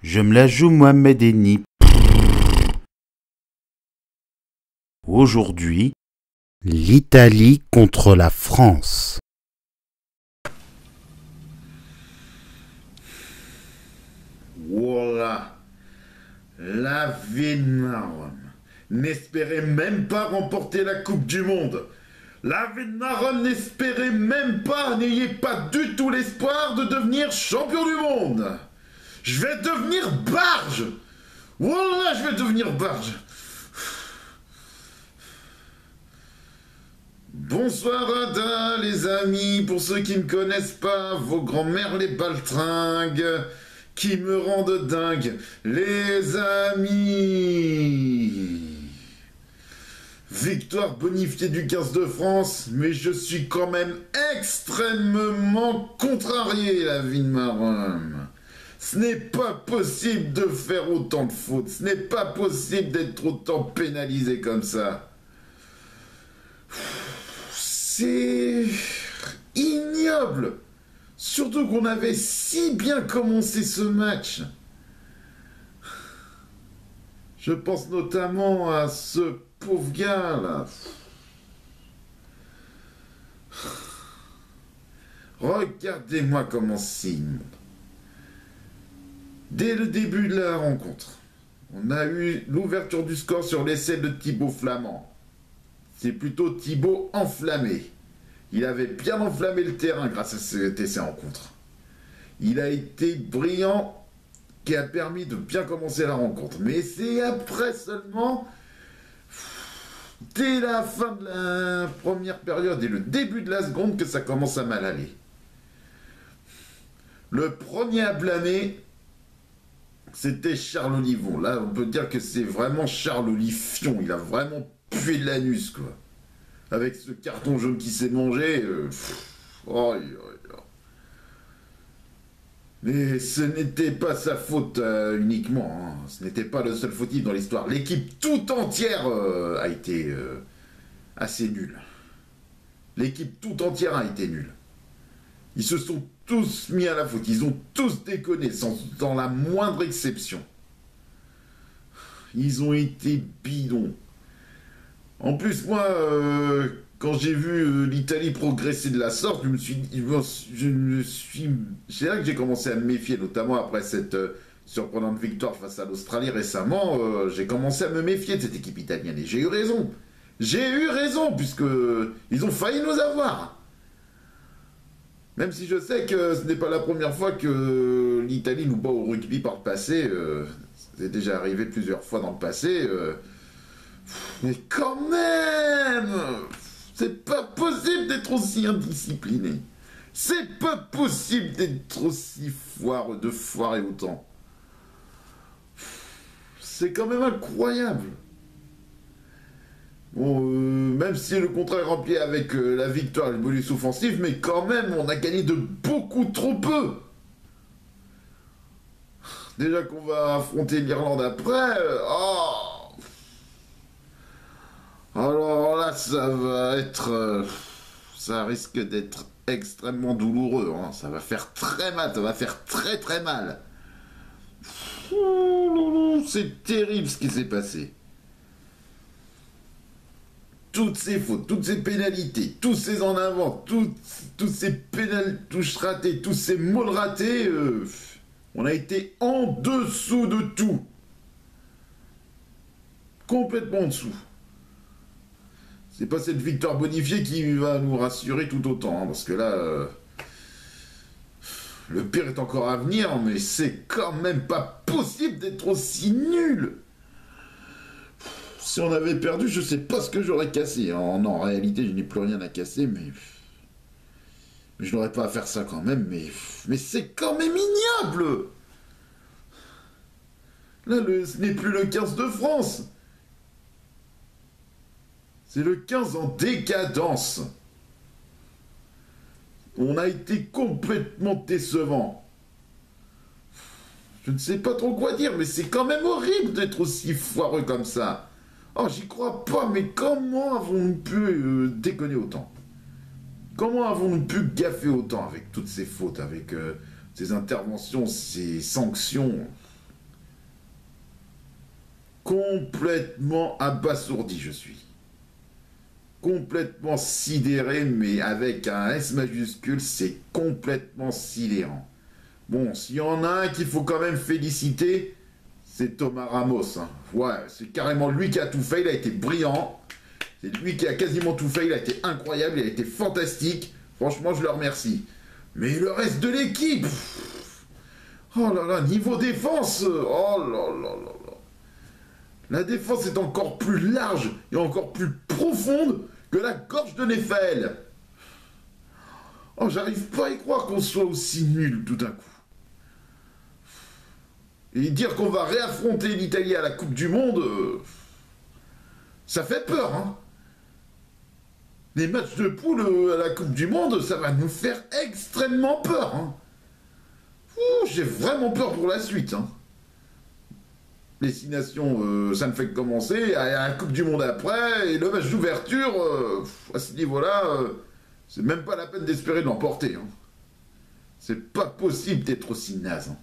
Je me la joue Mohamed Eni. Aujourd'hui, l'Italie contre la France. Voilà, la Rome n'espérait même pas remporter la Coupe du Monde. La Rome n'espérait même pas, n'ayez pas du tout l'espoir de devenir champion du monde. Je vais devenir barge. Voilà, je vais devenir barge. Bonsoir Ada, les amis. Pour ceux qui ne me connaissent pas, vos grands-mères les baltringues qui me rendent dingue. Les amis. Victoire bonifiée du 15 de France, mais je suis quand même extrêmement contrarié, la vie de ma Rome. Ce n'est pas possible de faire autant de fautes. Ce n'est pas possible d'être autant pénalisé comme ça. C'est ignoble. Surtout qu'on avait si bien commencé ce match. Je pense notamment à ce pauvre gars là. Regardez-moi comment c'est immonde. Dès le début de la rencontre, on a eu l'ouverture du score sur l'essai de Thibaut Flamand. C'est plutôt Thibaut enflammé. Il avait bien enflammé le terrain grâce à cet essai en contre. Il a été brillant, qui a permis de bien commencer la rencontre. Mais c'est après seulement, dès la fin de la première période et le début de la seconde, que ça commence à mal aller. Le premier à blâmer, c'était Charles Olivon. Là, on peut dire que c'est vraiment Charles Olivion. Il a vraiment pué de l'anus, quoi. Avec ce carton jaune qui s'est mangé. Mais ce n'était pas sa faute uniquement. Hein. Ce n'était pas le seul fautif dans l'histoire. L'équipe tout entière a été assez nulle. L'équipe tout entière a été nulle. Ils se sont tous mis à la faute. Ils ont tous déconné, sans la moindre exception. Ils ont été bidons. En plus, moi, quand j'ai vu l'Italie progresser de la sorte, c'est là que j'ai commencé à me méfier, notamment après cette surprenante victoire face à l'Australie récemment. J'ai commencé à me méfier de cette équipe italienne. Et j'ai eu raison. J'ai eu raison, puisque ils ont failli nous avoir. Même si je sais que ce n'est pas la première fois que l'Italie nous bat au rugby par le passé. C'est déjà arrivé plusieurs fois dans le passé. Mais quand même, c'est pas possible d'être aussi indiscipliné. C'est pas possible d'être aussi foireux, de foirer autant. C'est quand même incroyable. Bon, même si le contrat est rempli avec la victoire et le bonus offensif, mais quand même, on a gagné de beaucoup trop peu. Déjà qu'on va affronter l'Irlande après, alors là, ça va être... ça risque d'être extrêmement douloureux. Hein. Ça va faire très mal, ça va faire très très mal. C'est terrible ce qui s'est passé. Toutes ces fautes, toutes ces pénalités, tous ces en avant, tous ces touches ratées, tous ces mauls ratés, on a été en dessous de tout. Complètement en dessous. C'est pas cette victoire bonifiée qui va nous rassurer tout autant, hein, parce que là, le pire est encore à venir, mais c'est quand même pas possible d'être aussi nul. Si on avait perdu, je sais pas ce que j'aurais cassé. Non, en réalité, je n'ai plus rien à casser, mais je n'aurais pas à faire ça quand même, mais c'est quand même ignoble. Là, ce n'est plus le 15 de France. C'est le 15 en décadence. On a été complètement décevant. Je ne sais pas trop quoi dire, mais c'est quand même horrible d'être aussi foireux comme ça. Oh, j'y crois pas, mais comment avons-nous pu déconner autant? Comment avons-nous pu gaffer autant avec toutes ces fautes, avec ces interventions, ces sanctions? Complètement abasourdi, je suis. Complètement sidéré, mais avec un S majuscule, c'est complètement sidérant. Bon, s'il y en a un qu'il faut quand même féliciter, c'est Thomas Ramos. Hein. Ouais, c'est carrément lui qui a tout fait, il a été brillant. C'est lui qui a quasiment tout fait, il a été incroyable, il a été fantastique. Franchement, je le remercie. Mais le reste de l'équipe, oh là là, niveau défense, oh là là là là. La défense est encore plus large et encore plus profonde que la gorge de Néphel. Oh, j'arrive pas à y croire qu'on soit aussi nul tout d'un coup. Et dire qu'on va réaffronter l'Italie à la Coupe du Monde, ça fait peur, hein. Les matchs de poule à la Coupe du Monde, ça va nous faire extrêmement peur, hein. J'ai vraiment peur pour la suite, hein. Les 6 nations, ça ne fait que commencer. À la Coupe du Monde après, et le match d'ouverture, à ce niveau-là, c'est même pas la peine d'espérer de l'emporter. Hein. C'est pas possible d'être aussi naze. Hein.